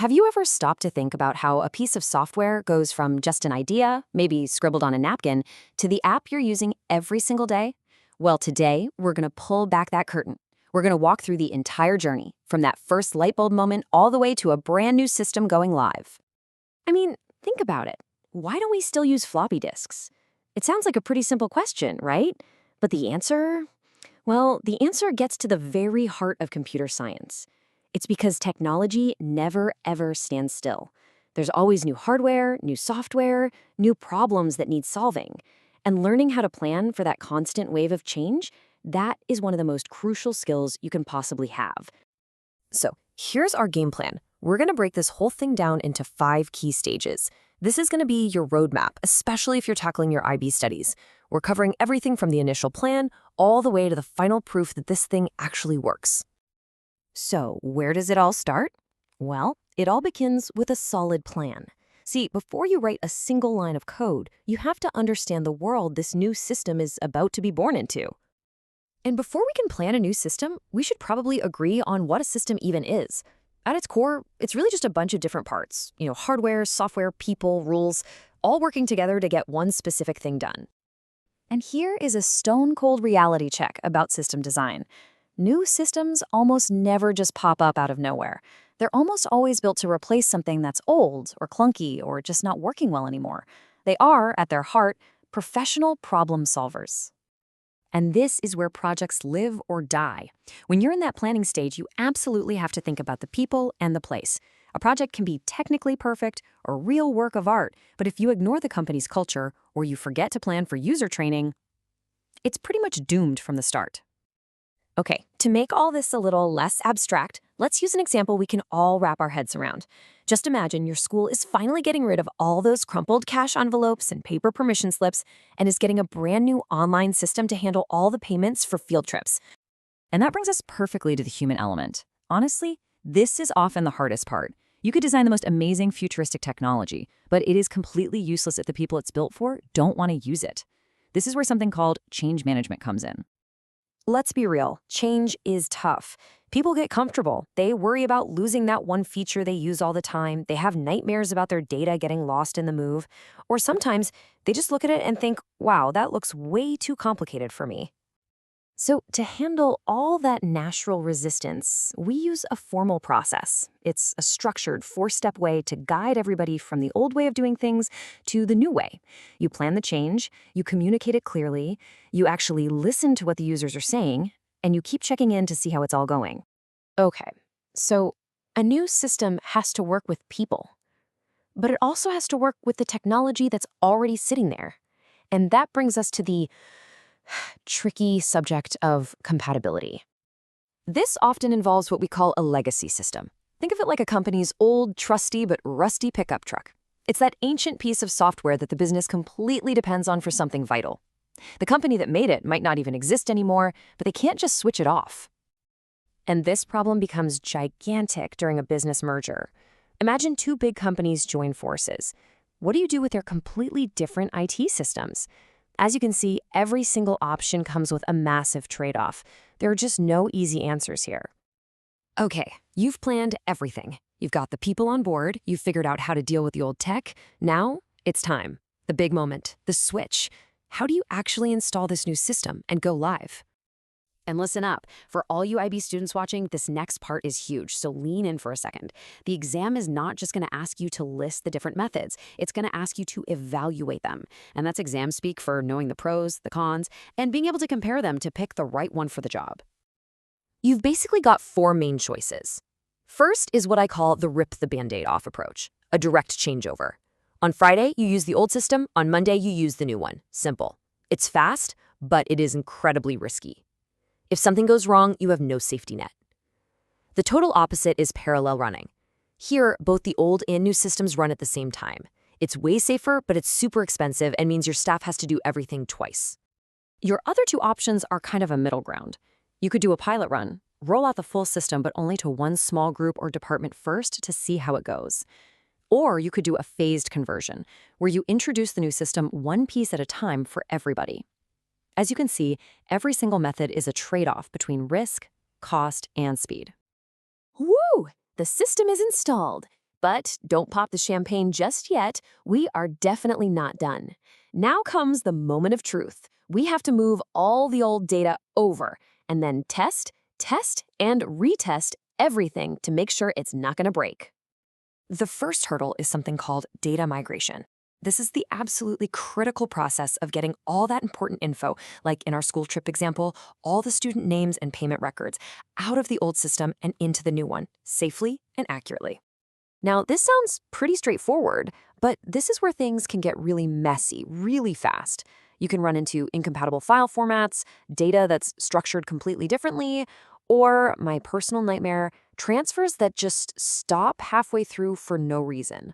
Have you ever stopped to think about how a piece of software goes from just an idea, maybe scribbled on a napkin, to the app you're using every single day? Well, today, we're going to pull back that curtain. We're going to walk through the entire journey, from that first light bulb moment all the way to a brand new system going live. I mean, think about it. Why don't we still use floppy disks? It sounds like a pretty simple question, right? But the answer? Well, the answer gets to the very heart of computer science. It's because technology never, ever stands still. There's always new hardware, new software, new problems that need solving. And learning how to plan for that constant wave of change, that is one of the most crucial skills you can possibly have. So, here's our game plan. We're going to break this whole thing down into 5 key stages. This is going to be your roadmap, especially if you're tackling your IB studies. We're covering everything from the initial plan all the way to the final proof that this thing actually works. So, where does it all start? Well, it all begins with a solid plan. See, before you write a single line of code, you have to understand the world this new system is about to be born into. And before we can plan a new system, we should probably agree on what a system even is. At its core, it's really just a bunch of different parts. Hardware, software, people, rules, all working together to get one specific thing done. And here is a stone-cold reality check about system design. New systems almost never just pop up out of nowhere. They're almost always built to replace something that's old or clunky or just not working well anymore. They are, at their heart, professional problem solvers. And this is where projects live or die. When you're in that planning stage, you absolutely have to think about the people and the place. A project can be technically perfect or a real work of art, but if you ignore the company's culture or you forget to plan for user training, it's pretty much doomed from the start. Okay, to make all this a little less abstract, let's use an example we can all wrap our heads around. Just imagine your school is finally getting rid of all those crumpled cash envelopes and paper permission slips and is getting a brand new online system to handle all the payments for field trips. And that brings us perfectly to the human element. Honestly, this is often the hardest part. You could design the most amazing futuristic technology, but it is completely useless if the people it's built for don't want to use it. This is where something called change management comes in. Let's be real, change is tough. People get comfortable. They worry about losing that one feature they use all the time. They have nightmares about their data getting lost in the move. Or sometimes they just look at it and think, wow, that looks way too complicated for me. So to handle all that natural resistance, we use a formal process. It's a structured 4-step way to guide everybody from the old way of doing things to the new way. You plan the change, you communicate it clearly, you actually listen to what the users are saying, and you keep checking in to see how it's all going. Okay, so a new system has to work with people, but it also has to work with the technology that's already sitting there. And that brings us to the tricky subject of compatibility. This often involves what we call a legacy system. Think of it like a company's old, trusty, but rusty pickup truck. It's that ancient piece of software that the business completely depends on for something vital. The company that made it might not even exist anymore, but they can't just switch it off. And this problem becomes gigantic during a business merger. Imagine 2 big companies join forces. What do you do with their completely different IT systems? As you can see, every single option comes with a massive trade-off. There are just no easy answers here. Okay, you've planned everything. You've got the people on board, you've figured out how to deal with the old tech. Now, it's time. The big moment, the switch. How do you actually install this new system and go live? And listen up, for all you IB students watching, this next part is huge, so lean in for a second. The exam is not just going to ask you to list the different methods, it's going to ask you to evaluate them. And that's exam speak for knowing the pros, the cons, and being able to compare them to pick the right one for the job. You've basically got 4 main choices. First is what I call the rip the Band-Aid off approach, a direct changeover. On Friday, you use the old system, on Monday, you use the new one. Simple. It's fast, but it is incredibly risky. If something goes wrong, you have no safety net. The total opposite is parallel running. Here, both the old and new systems run at the same time. It's way safer, but it's super expensive and means your staff has to do everything twice. Your other 2 options are kind of a middle ground. You could do a pilot run, roll out the full system, but only to one small group or department first to see how it goes. Or you could do a phased conversion, where you introduce the new system one piece at a time for everybody. As you can see, every single method is a trade-off between risk, cost, and speed. Woo! The system is installed. But don't pop the champagne just yet. We are definitely not done. Now comes the moment of truth. We have to move all the old data over and then test, and retest everything to make sure it's not going to break. The first hurdle is something called data migration. This is the absolutely critical process of getting all that important info, like in our school trip example, all the student names and payment records, out of the old system and into the new one, safely and accurately. Now, this sounds pretty straightforward, but this is where things can get really messy, really fast. You can run into incompatible file formats, data that's structured completely differently, or, my personal nightmare, transfers that just stop halfway through for no reason.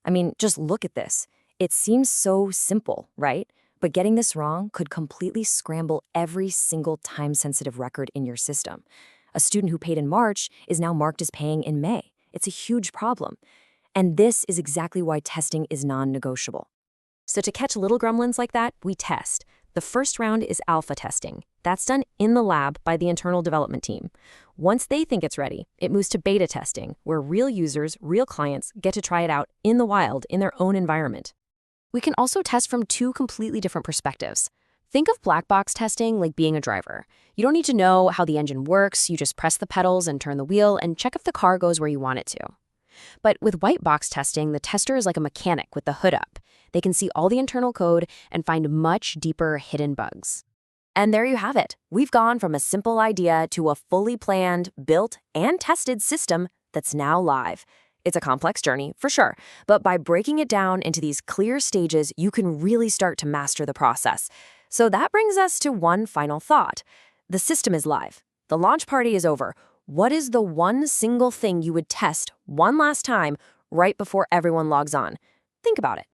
I mean, just look at this. It seems so simple, right? But getting this wrong could completely scramble every single time-sensitive record in your system. A student who paid in March is now marked as paying in May. It's a huge problem. And this is exactly why testing is non-negotiable. So to catch little gremlins like that, we test. The first round is alpha testing. That's done in the lab by the internal development team. Once they think it's ready, it moves to beta testing, where real users, real clients, get to try it out in the wild in their own environment. We can also test from two completely different perspectives. Think of black box testing like being a driver. You don't need to know how the engine works, you just press the pedals and turn the wheel and check if the car goes where you want it to. But with white box testing, the tester is like a mechanic with the hood up. They can see all the internal code and find much deeper hidden bugs. And there you have it. We've gone from a simple idea to a fully planned, built, and tested system that's now live. It's a complex journey, for sure, but by breaking it down into these clear stages, you can really start to master the process. So that brings us to one final thought. The system is live. The launch party is over. What is the one single thing you would test one last time right before everyone logs on? Think about it.